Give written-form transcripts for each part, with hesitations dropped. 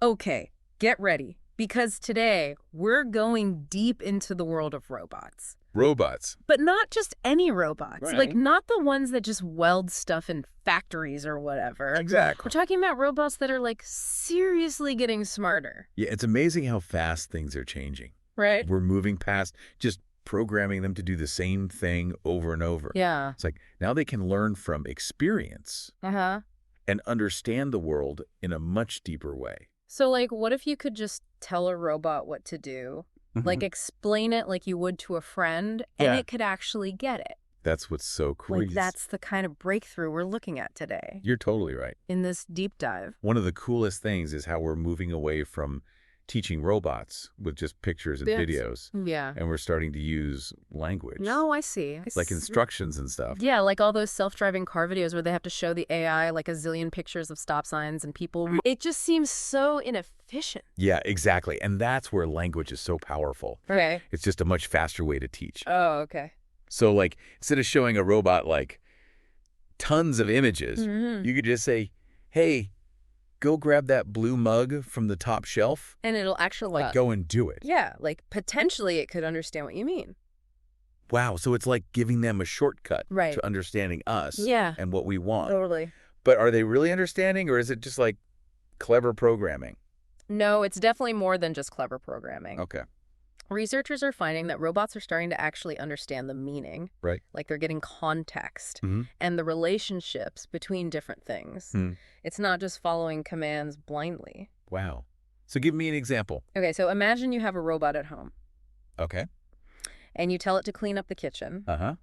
Okay, get ready, because today we're going deep into the world of robots. Robots. But not just any robots, like Right. not the ones that just weld stuff in factories or whatever. We're Exactly. talking about robots that are like seriously getting smarter, Yeah, it's amazing how fast things are changing. right? We're moving past just programming them to do the same thing over and over. Yeah. It's like now they can learn from experience Uh-huh. and understand the world in a much deeper way. So like what if you could just tell a robot what to do? Like Mhm. explain it like you would to a friend and Yeah. it could actually get it. That's what's so Like crazy. that's the kind of breakthrough we're looking at today You're totally right. in this deep dive. One of the coolest things is how we're moving away from teaching robots with just pictures and Yes. videos, Yeah. and we're starting to use language, No, I see. like instructions and stuff. Yeah, like all those self-driving car videos where they have to show the AI like a zillion pictures of stop signs and people. It just seems so inefficient. Yeah, exactly. And that's where language is so powerful. Okay. It's just a much faster way to teach. Oh, okay. So, like, instead of showing a robot, like, tons of images, Hmm. you could just say, hey, go grab that blue mug from the top shelf, And it'll actually like, go and do it. yeah, like potentially it could understand what you mean. Wow, so it's like giving them a shortcut Right. to understanding us Yeah. and what we want. Totally. But are they really understanding, or is it just like clever programming? No, it's definitely more than just clever programming. Okay, Researchers are finding that robots are starting to actually understand the meaning, right. like they're getting context Mm-hmm. and the relationships between different things. Hmm. It's not just following commands blindly. Wow. So give me an example. Okay, so imagine you have a robot at home Okay. and you tell it to clean up the kitchen. Uh-huh.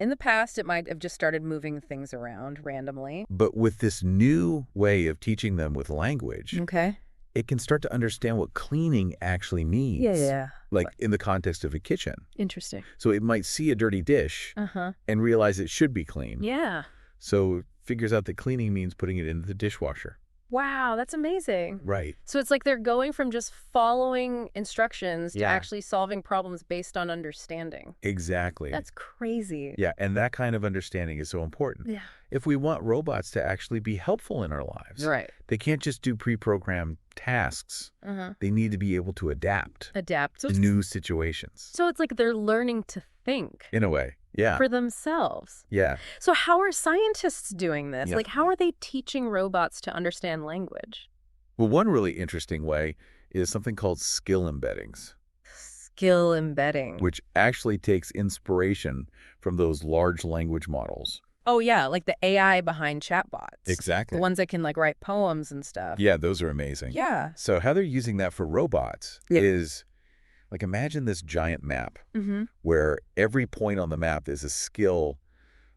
In the past, it might have just started moving things around randomly. But with this new way of teaching them with language, Okay. it can start to understand what cleaning actually means. Yeah. Like in the context of a kitchen. Interesting. So it might see a dirty dish Uh-huh. and realize it should be clean. Yeah. So it figures out that cleaning means putting it into the dishwasher. Wow, that's amazing. Right. So it's like they're going from just following instructions to Yeah. actually solving problems based on understanding. Exactly. That's crazy. Yeah, and that kind of understanding is so important. Yeah. If we want robots to actually be helpful in our lives, Right. they can't just do pre-programmed tasks. Uh-huh. They need to be able to adapt Adapt. to new situations. So it's like they're learning to think In a way. Yeah. for themselves. Yeah. So how are scientists doing this? Yeah. Like, how are they teaching robots to understand language? Well, one really interesting way is something called skill embeddings, Skill embedding. which actually takes inspiration from those large language models. Oh, yeah, like the AI behind chatbots. Exactly. The ones that can, like, write poems and stuff. Yeah, those are amazing. Yeah. So how they're using that for robots Yeah. is, like, imagine this giant map Mm-hmm. where every point on the map is a skill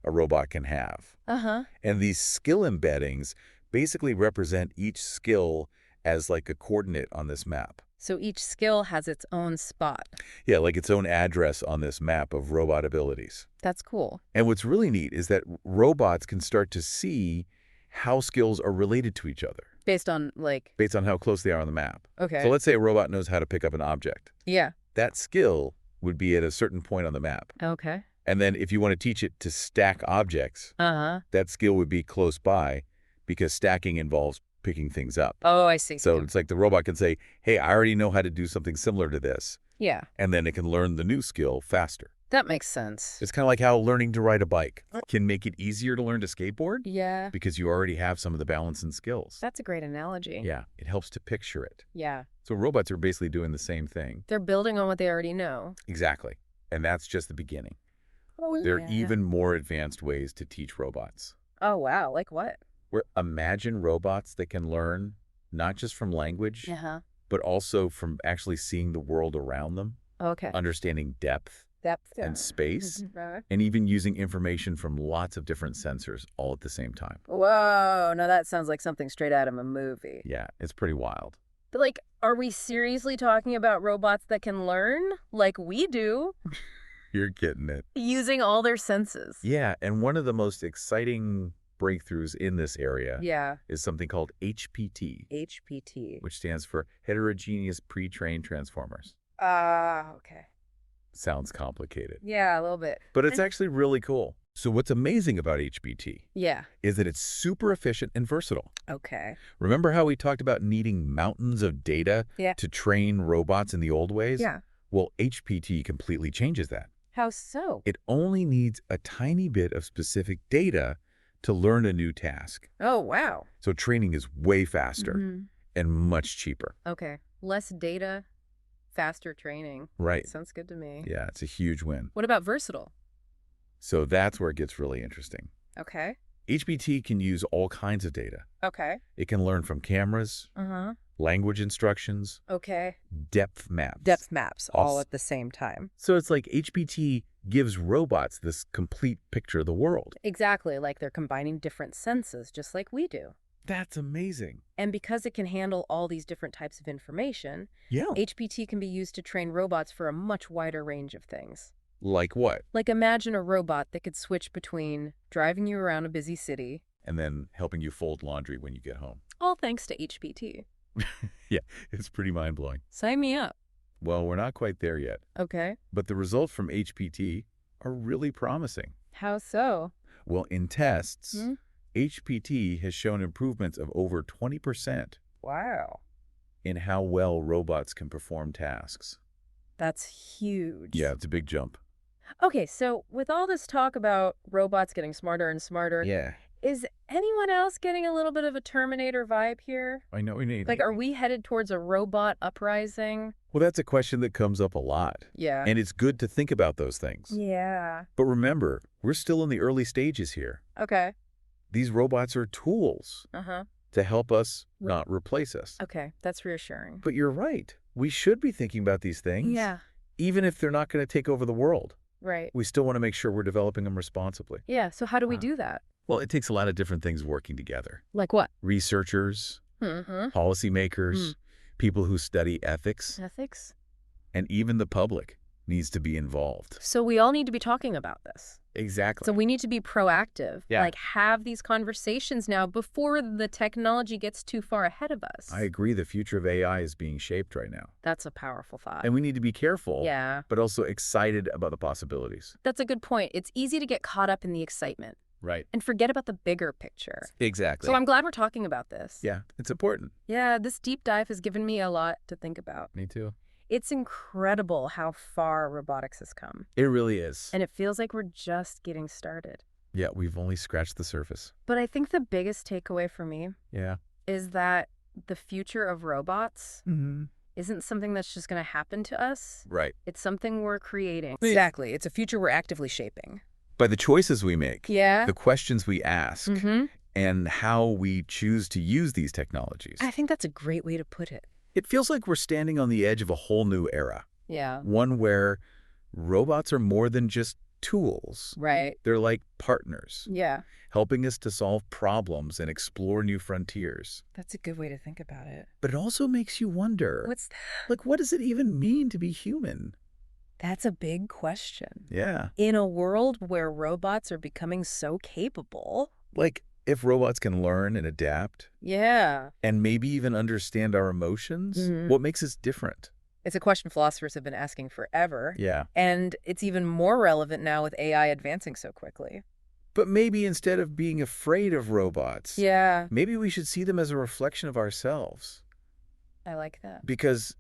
a robot can have. Uh-huh. And these skill embeddings basically represent each skill as like a coordinate on this map. So each skill has its own spot. Yeah, like its own address on this map of robot abilities. That's cool. And what's really neat is that robots can start to see how skills are related to each other Based on, like, based on how close they are on the map. okay. So let's say a robot knows how to pick up an object. Yeah. That skill would be at a certain point on the map. Okay. And then if you want to teach it to stack objects, Uh-huh. that skill would be close by because stacking involves picking things up. Oh, I see. So it's like the robot can say, hey, I already know how to do something similar to this. Yeah, And then it can learn the new skill faster. that makes sense. It's kind of like how learning to ride a bike can make it easier to learn to skateboard Yeah, because you already have some of the balance and skills. that's a great analogy. Yeah, it helps to picture it. Yeah. So robots are basically doing the same thing. They're building on what they already know. Exactly. And that's just the beginning. Oh, There are even more advanced ways to teach robots. Oh, wow. Like what? Where imagine robots that can learn not just from language, Uh-huh. but also from actually seeing the world around them, Okay. understanding depth Depth. and space, Right. and even using information from lots of different sensors all at the same time. Whoa. Now that sounds like something straight out of a movie. Yeah, it's pretty wild. But, like, are we seriously talking about robots that can learn like we do You're getting it. using all their senses? Yeah, and one of the most exciting breakthroughs in this area Yeah. is something called HPT, HPT. which stands for Heterogeneous Pre-trained Transformers. Ah, okay. Sounds complicated, Yeah, a little bit. but it's actually really cool. So what's amazing about HBT Yeah. is that it's super efficient and versatile. Okay. Remember how we talked about needing mountains of data Yeah. to train robots in the old ways? Yeah. Well, HPT completely changes that. How so? It only needs a tiny bit of specific data to learn a new task. Oh, wow. So training is way faster Mhm. and much cheaper. Okay. Less data, faster training. Right. Sounds good to me. Yeah, it's a huge win. What about versatile? So that's where it gets really interesting. Okay. HBT can use all kinds of data. Okay. It can learn from cameras, Uh-huh. language instructions, Okay. depth maps. Depth maps all Awes- at the same time. So it's like HBT gives robots this complete picture of the world. Exactly, like they're combining different senses, just like we do. That's amazing. And because it can handle all these different types of information, Yeah. HPT can be used to train robots for a much wider range of things. Like what? Like imagine a robot that could switch between driving you around a busy city, And then helping you fold laundry when you get home. all thanks to HPT. Yeah, it's pretty mind-blowing. Sign me up. Well, we're not quite there yet, Okay. but the results from HPT are really promising. How so? Well, in tests, Hmm? HPT has shown improvements of over 20% Wow. in how well robots can perform tasks. That's huge. Yeah, it's a big jump. Okay, so with all this talk about robots getting smarter and smarter, Yeah, is anyone else getting a little bit of a Terminator vibe here? I know what you need. Like, are we headed towards a robot uprising? Well, that's a question that comes up a lot. Yeah. And it's good to think about those things. Yeah. But remember, we're still in the early stages here. Okay. These robots are tools Uh-huh. to help us, Right. not replace us. Okay, that's reassuring. But you're right. We should be thinking about these things. Yeah, Even if they're not going to take over the world. right. We still want to make sure we're developing them responsibly. Yeah, so how do we Wow. do that? Well, it takes a lot of different things working together. Like what? Researchers, Mm-hmm. policymakers, people who study ethics, Ethics? and even the public needs to be involved. So we all need to be talking about this. Exactly. So we need to be proactive. Yeah. Like have these conversations now before the technology gets too far ahead of us. I agree the future of AI is being shaped right now. That's a powerful thought. And we need to be careful, Yeah, but also excited about the possibilities. that's a good point. It's easy to get caught up in the excitement Right. and forget about the bigger picture. Exactly. So I'm glad we're talking about this. Yeah, it's important. Yeah, this deep dive has given me a lot to think about. Me too. It's incredible how far robotics has come. It really is. And it feels like we're just getting started. Yeah, we've only scratched the surface. But I think the biggest takeaway for me Yeah. is that the future of robots Mm-hmm. isn't something that's just going to happen to us. Right. It's something we're creating. Yeah. Exactly. It's a future we're actively shaping. By the choices we make, Yeah. the questions we ask, Mm-hmm. and how we choose to use these technologies. I think that's a great way to put it. It feels like we're standing on the edge of a whole new era, Yeah. one where robots are more than just tools. Right. They're like partners, Yeah. helping us to solve problems and explore new frontiers. That's a good way to think about it. But it also makes you wonder, What's like, what does it even mean to be human? That's a big question. Yeah. In a world where robots are becoming so capable. Like, if robots can learn and adapt, Yeah. and maybe even understand our emotions, Mhm. what makes us different? It's a question philosophers have been asking forever. Yeah. And it's even more relevant now with AI advancing so quickly. But maybe instead of being afraid of robots, Yeah. maybe we should see them as a reflection of ourselves. I like that. Because,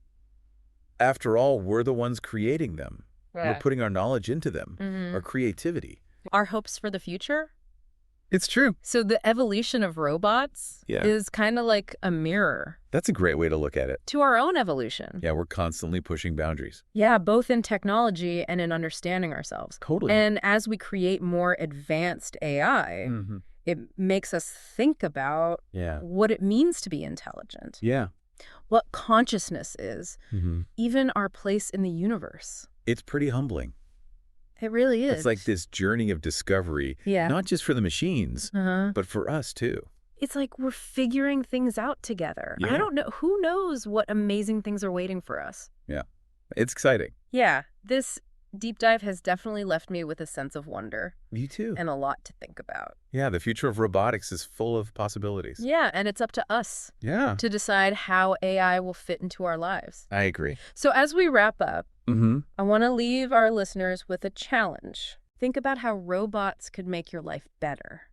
after all, we're the ones creating them. Yeah. We're putting our knowledge into them, Mhm. our creativity. Our hopes for the future? It's true. So the evolution of robots Yeah. is kind of like a mirror That's a great way to look at it. to our own evolution. Yeah, we're constantly pushing boundaries. Yeah, both in technology and in understanding ourselves. Totally. And as we create more advanced AI, Mm-hmm. it makes us think about Yeah. what it means to be intelligent, Yeah. what consciousness is, Mm-hmm. even our place in the universe. It's pretty humbling. It really is. It's like this journey of discovery, Yeah. not just for the machines, Uh-huh. but for us too. It's like we're figuring things out together. Yeah. I don't know. Who knows what amazing things are waiting for us? Yeah. It's exciting. Yeah, this deep dive has definitely left me with a sense of wonder Me too. and a lot to think about. Yeah, the future of robotics is full of possibilities. Yeah, and it's up to us Yeah. to decide how AI will fit into our lives. I agree. So as we wrap up, Mm-hmm. I want to leave our listeners with a challenge. Think about how robots could make your life better.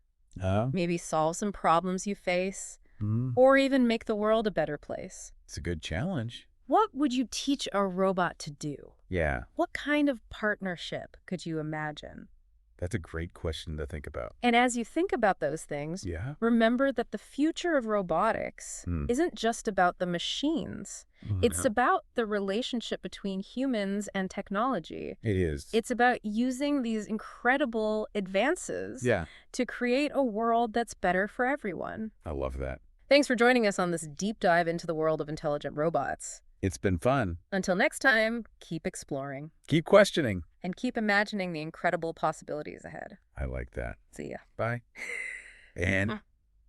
Oh? Maybe solve some problems you face, Hmm. or even make the world a better place. It's a good challenge. What would you teach a robot to do? Yeah, What kind of partnership could you imagine? that's a great question to think about. And as you think about those things, Yeah? remember that the future of robotics Hmm. isn't just about the machines. It's about the relationship between humans and technology. It is. It's about using these incredible advances Yeah, to create a world that's better for everyone. I love that. Thanks for joining us on this deep dive into the world of intelligent robots. It's been fun. Until next time, keep exploring Keep questioning. and keep imagining the incredible possibilities ahead. I like that. See ya. Bye. And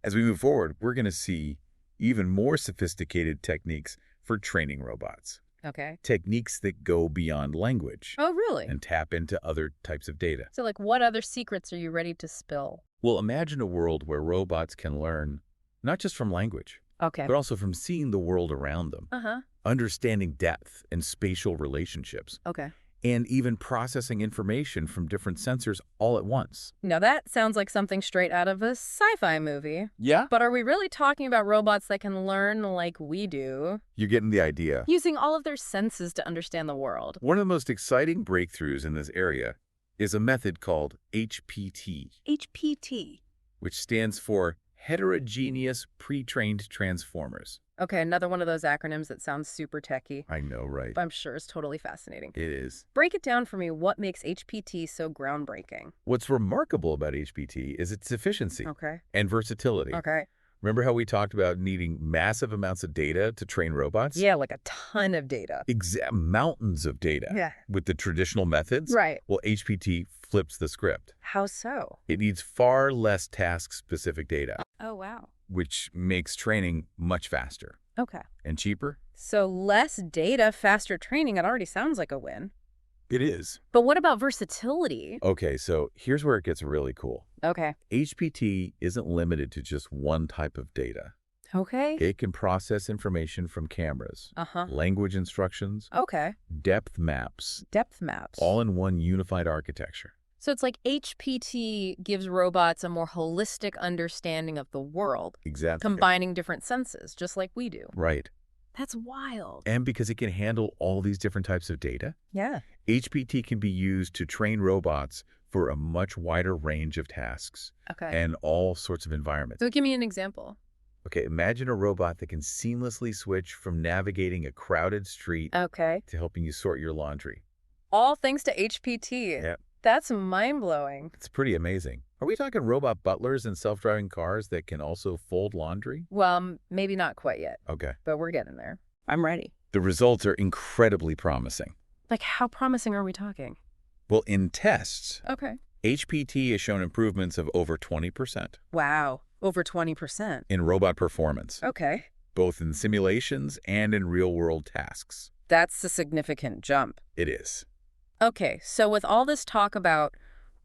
as we move forward, we're going to see even more sophisticated techniques for training robots. Okay. Techniques that go beyond language Oh, really? and tap into other types of data. So, like, what other secrets are you ready to spill? Well, imagine a world where robots can learn not just from language, Okay. but also from seeing the world around them, Uh-huh. understanding depth and spatial relationships, Okay. and even processing information from different sensors all at once. Now, that sounds like something straight out of a sci-fi movie. Yeah? But are we really talking about robots that can learn like we do, You're getting the idea. using all of their senses to understand the world? One of the most exciting breakthroughs in this area is a method called HPT, HPT. which stands for Heterogeneous Pre-trained Transformers. Okay, another one of those acronyms that sounds super techy, I know, right? but I'm sure is totally fascinating. It is. Break it down for me. What makes HPT so groundbreaking? What's remarkable about HPT is its efficiency Okay. and versatility. Okay. Remember how we talked about needing massive amounts of data to train robots? Yeah, like a ton of data. Mountains of data. Yeah. With the traditional methods? Right. Well, HPT flips the script. How so? It needs far less task-specific data, Oh, wow. which makes training much faster Okay. and cheaper. So less data, faster training. It already sounds like a win. It is. But what about versatility? Okay, so here's where it gets really cool. Okay. HPT isn't limited to just one type of data. Okay. It can process information from cameras, Uh-huh. language instructions, Okay. depth maps, Depth maps. all in one unified architecture. So it's like HPT gives robots a more holistic understanding of the world, Exactly. combining different senses, just like we do. Right. That's wild. And because it can handle all these different types of data, Yeah. HPT can be used to train robots for a much wider range of tasks Okay. and all sorts of environments. So give me an example. Okay, imagine a robot that can seamlessly switch from navigating a crowded street Okay. to helping you sort your laundry. All thanks to HPT. Yep. That's mind-blowing. It's pretty amazing. Are we talking robot butlers and self-driving cars that can also fold laundry? Well, maybe not quite yet, Okay. but we're getting there. I'm ready. The results are incredibly promising. Like, how promising are we talking? Well, in tests, Okay. HPT has shown improvements of over 20% Wow. Over 20%. in robot performance, Okay. both in simulations and in real-world tasks. That's a significant jump. It is. Okay, so with all this talk about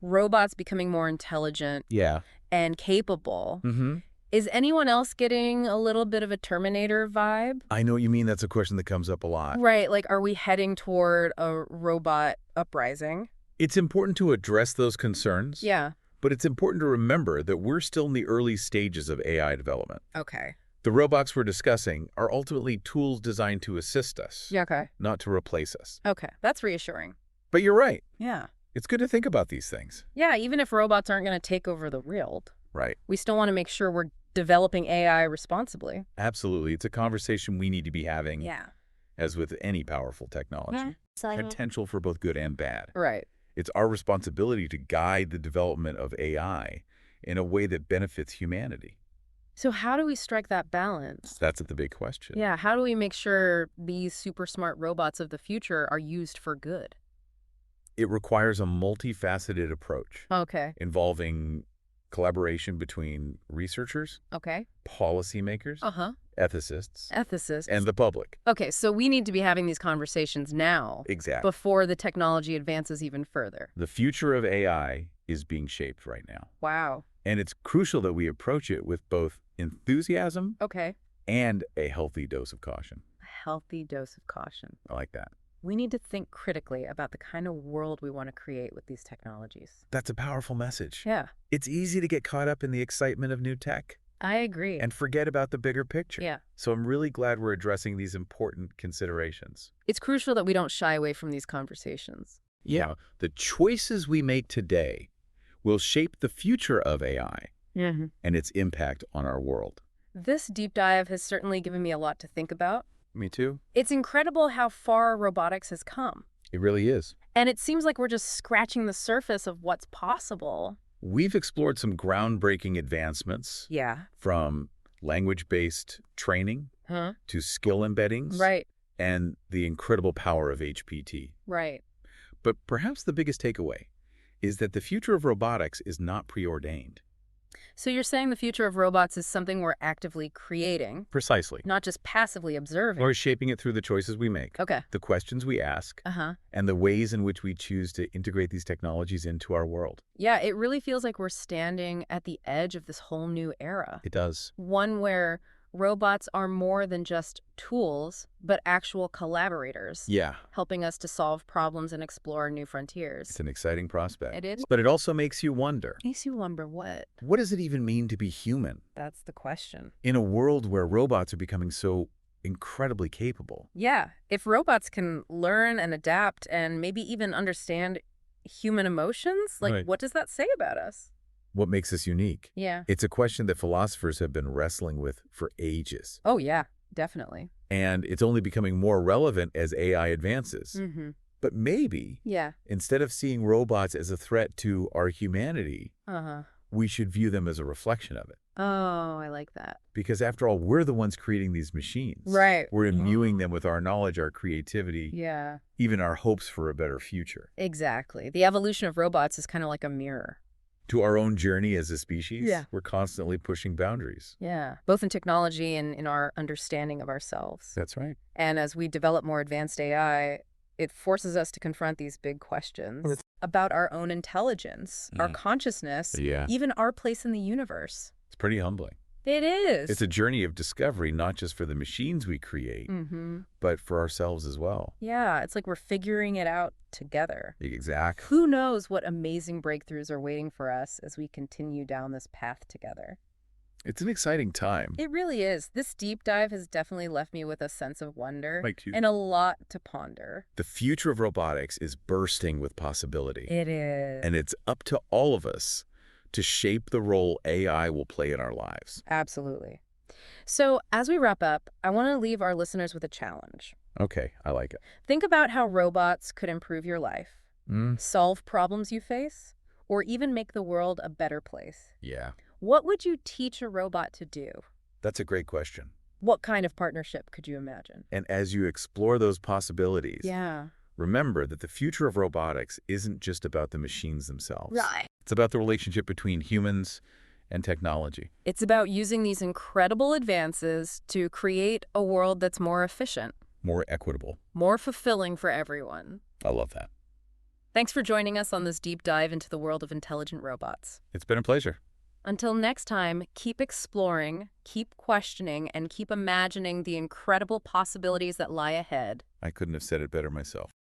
robots becoming more intelligent Yeah. and capable, Mm-hmm. is anyone else getting a little bit of a Terminator vibe? I know what you mean. That's a question that comes up a lot. Right, like are we heading toward a robot uprising? It's important to address those concerns, Yeah. but it's important to remember that we're still in the early stages of AI development. Okay. The robots we're discussing are ultimately tools designed to assist us, Yeah, okay. not to replace us. Okay, that's reassuring. But you're right. Yeah. It's good to think about these things. Yeah, even if robots aren't going to take over the world, Right. we still want to make sure we're developing AI responsibly. Absolutely. It's a conversation we need to be having, Yeah. as with any powerful technology. Potential for both good and bad. Right. It's our responsibility to guide the development of AI in a way that benefits humanity. So how do we strike that balance? That's the big question. Yeah, how do we make sure these super smart robots of the future are used for good? It requires a multifaceted approach Okay. involving collaboration between researchers, Okay. policymakers, Uh-huh. ethicists, Ethicists. and the public. Okay, so we need to be having these conversations now Exactly. before the technology advances even further. The future of AI is being shaped right now. Wow. And it's crucial that we approach it with both enthusiasm Okay. and a healthy dose of caution. A healthy dose of caution. I like that. We need to think critically about the kind of world we want to create with these technologies. That's a powerful message. Yeah, It's easy to get caught up in the excitement of new tech I agree. and forget about the bigger picture. Yeah. So I'm really glad we're addressing these important considerations. It's crucial that we don't shy away from these conversations. Yeah, the choices we make today will shape the future of AI Mm-hmm. and its impact on our world. This deep dive has certainly given me a lot to think about. Me too. It's incredible how far robotics has come. It really is. And it seems like we're just scratching the surface of what's possible. We've explored some groundbreaking advancements Yeah. from language-based training Huh? to skill embeddings Right. and the incredible power of HPT. Right. But perhaps the biggest takeaway is that the future of robotics is not preordained. So you're saying the future of robots is something we're actively creating, Precisely. not just passively observing. Or shaping it through the choices we make, Okay. the questions we ask, Uh-huh. and the ways in which we choose to integrate these technologies into our world. Yeah, it really feels like we're standing at the edge of this whole new era. It does. One where robots are more than just tools, but actual collaborators, Yeah, helping us to solve problems and explore new frontiers. it's an exciting prospect. It is. But it also makes you wonder, Makes you wonder what? what does it even mean to be human That's the question. in a world where robots are becoming so incredibly capable? Yeah, if robots can learn and adapt and maybe even understand human emotions, like Right. what does that say about us? What makes us unique? Yeah. It's a question that philosophers have been wrestling with for ages. Oh, yeah, definitely. And it's only becoming more relevant as AI advances. Mm-hmm. But maybe, Yeah. instead of seeing robots as a threat to our humanity, Uh-huh. we should view them as a reflection of it. Oh, I like that. Because after all, we're the ones creating these machines. Right. We're imbuing them with our knowledge, our creativity, Yeah, even our hopes for a better future. exactly. The evolution of robots is kind of like a mirror. To our own journey as a species, Yeah. we're constantly pushing boundaries. Yeah, both in technology and in our understanding of ourselves. That's right. And as we develop more advanced AI, it forces us to confront these big questions about our own intelligence, our consciousness, Yeah. even our place in the universe. It's pretty humbling. It is. It's a journey of discovery, not just for the machines we create, Mm-hmm. but for ourselves as well. Yeah, it's like we're figuring it out together. Exactly. Who knows what amazing breakthroughs are waiting for us as we continue down this path together. It's an exciting time. It really is. This deep dive has definitely left me with a sense of wonder Like you. and a lot to ponder. The future of robotics is bursting with possibility. It is. And it's up to all of us to shape the role AI will play in our lives. Absolutely. So, as we wrap up, I want to leave our listeners with a challenge. Okay, I like it. Think about how robots could improve your life, Mm, solve problems you face, or even make the world a better place. yeah, What would you teach a robot to do? that's a great question. What kind of partnership could you imagine? And as you explore those possibilities, Yeah. remember that the future of robotics isn't just about the machines themselves. Right. It's about the relationship between humans and technology. It's about using these incredible advances to create a world that's more efficient, More equitable. more fulfilling for everyone. I love that. Thanks for joining us on this deep dive into the world of intelligent robots. It's been a pleasure. Until next time, keep exploring, keep questioning, and keep imagining the incredible possibilities that lie ahead. I couldn't have said it better myself.